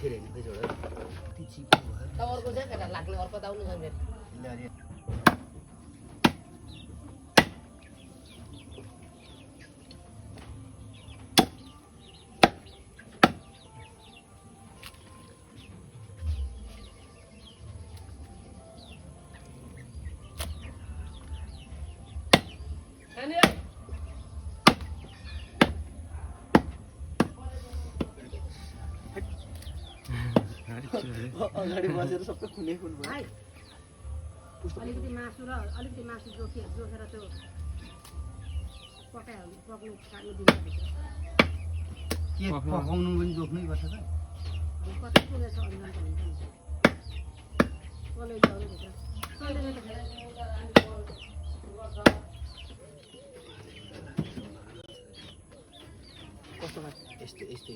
फेरि हैन फेरि एउटा ती चिप भयो त अर्को चाहिँ केटा लाग्ने अर्को त आउनु छ मेरो ल्यारे अगाडि बसेर सबै खुने खुन भयो अलिकति मासु र अलिकति मासु जोखेर त्यो पकाइहाल्नु पक्नु खानु दिनुपर्छ के पकाउनु पनि जोख्नै पर्छ त कति पुगेछ अन्जान हुन्छ नि कसले ल्याउने भित्र कसले कस्तोमा यस्तो यस्तो